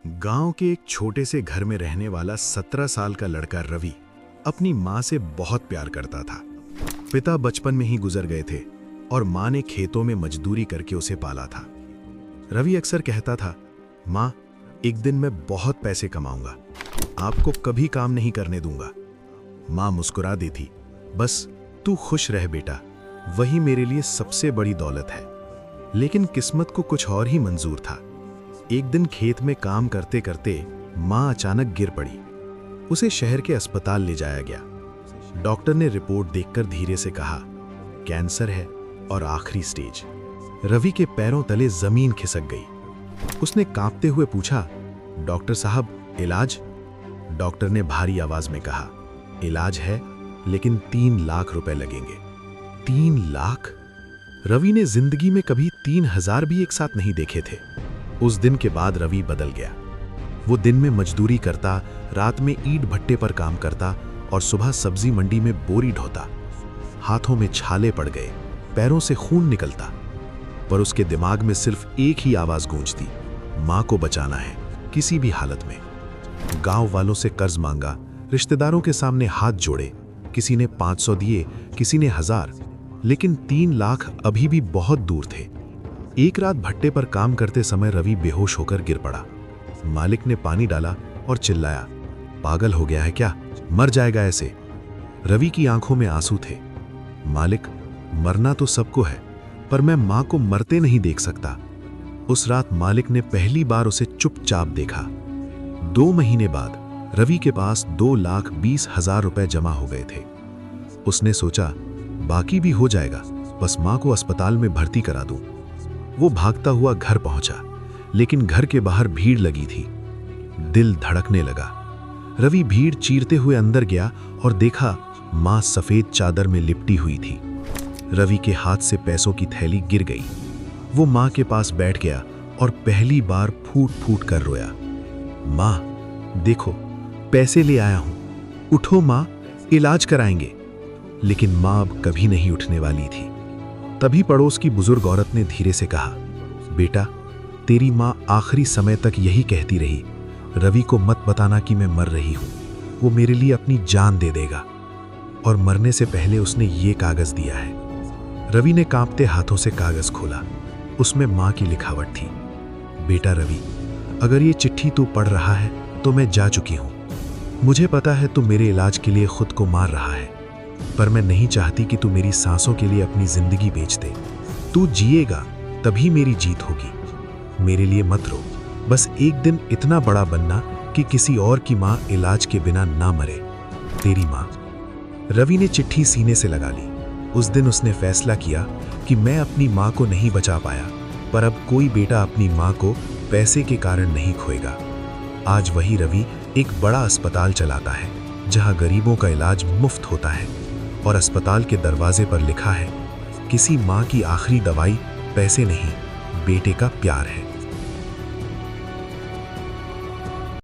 गांव के एक छोटे से घर में रहने वाला 17 साल का लड़का रवि अपनी माँ से बहुत प्यार करता था। पिता बचपन में ही गुजर गए थे और माँ ने खेतों में मजदूरी करके उसे पाला था। रवि अक्सर कहता था, माँ, एक दिन मैं बहुत पैसे कमाऊंगा, आपको कभी काम नहीं करने दूंगा। माँ मुस्कुरा देती, बस तू खुश रह बेटा, वही मेरे लिए सबसे बड़ी दौलत है। लेकिन किस्मत को कुछ और ही मंजूर था। एक दिन खेत में काम करते करते माँ अचानक गिर पड़ी। उसे शहर के अस्पताल ले जाया गया। डॉक्टर ने रिपोर्ट देखकर धीरे से कहा, कैंसर है और आखिरी स्टेज। रवि के पैरों तले जमीन खिसक गई। उसने कांपते हुए पूछा, डॉक्टर साहब, इलाज? डॉक्टर ने भारी आवाज में कहा, इलाज है, लेकिन 3 लाख रुपए लगेंगे। 3 लाख? रवि ने जिंदगी में कभी 3,000 भी एक साथ नहीं देखे थे। उस दिन के बाद रवि बदल गया। वो दिन में मजदूरी करता, रात में ईंट भट्टे पर काम करता और सुबह सब्जी मंडी में बोरी ढोता। हाथों में छाले पड़ गए, पैरों से खून निकलता, पर उसके दिमाग में सिर्फ एक ही आवाज गूंजती, मां को बचाना है, किसी भी हालत में। गांव वालों से कर्ज मांगा, रिश्तेदारों के सामने हाथ जोड़े, किसी ने 500 दिए, किसी ने 1000, लेकिन 3 लाख अभी भी बहुत दूर थे। एक रात भट्टे पर काम करते समय रवि बेहोश होकर गिर पड़ा। मालिक ने पानी डाला और चिल्लाया, पागल हो गया है क्या, मर जाएगा ऐसे। रवि की आंखों में आंसू थे। मालिक, मरना तो सबको है, पर मैं मां को मरते नहीं देख सकता। उस रात मालिक ने पहली बार उसे चुपचाप देखा। 2 महीने बाद रवि के पास 2,20,000 रुपए जमा हो गए थे। उसने सोचा, बाकी भी हो जाएगा, बस मां को अस्पताल में भर्ती करा दूं। वो भागता हुआ घर पहुंचा, लेकिन घर के बाहर भीड़ लगी थी। दिल धड़कने लगा। रवि भीड़ चीरते हुए अंदर गया और देखा मां सफेद चादर में लिपटी हुई थी। रवि के हाथ से पैसों की थैली गिर गई। वो मां के पास बैठ गया और पहली बार फूट फूट कर रोया। मां, देखो, पैसे ले आया हूं, उठो मां, इलाज कराएंगे। लेकिन मां अब कभी नहीं उठने वाली थी। तभी पड़ोस की बुजुर्ग औरत ने धीरे से कहा, बेटा, तेरी मां आखिरी समय तक यही कहती रही, रवि को मत बताना कि मैं मर रही हूं, वो मेरे लिए अपनी जान दे देगा। और मरने से पहले उसने ये कागज दिया है। रवि ने कांपते हाथों से कागज खोला। उसमें मां की लिखावट थी, बेटा रवि, अगर ये चिट्ठी तू पढ़ रहा है तो मैं जा चुकी हूं। मुझे पता है तू मेरे इलाज के लिए खुद को मार रहा है, पर मैं नहीं चाहती कि तू मेरी सांसों के लिए अपनी जिंदगी बेच दे। तू जिएगा तभी मेरी जीत होगी। मेरे लिए मत रो, बस एक दिन इतना बड़ा बनना कि किसी और की मां इलाज के बिना ना मरे। तेरी मां। रवि ने चिट्ठी सीने से लगा ली। उस दिन उसने फैसला किया कि मैं अपनी मां को नहीं बचा पाया, पर अब कोई बेटा अपनी मां को पैसे के कारण नहीं खोएगा। आज वही रवि एक बड़ा अस्पताल चलाता है, जहां गरीबों का इलाज मुफ्त होता है और अस्पताल के दरवाजे पर लिखा है, किसी मां की आखिरी दवाई पैसे नहीं, बेटे का प्यार है।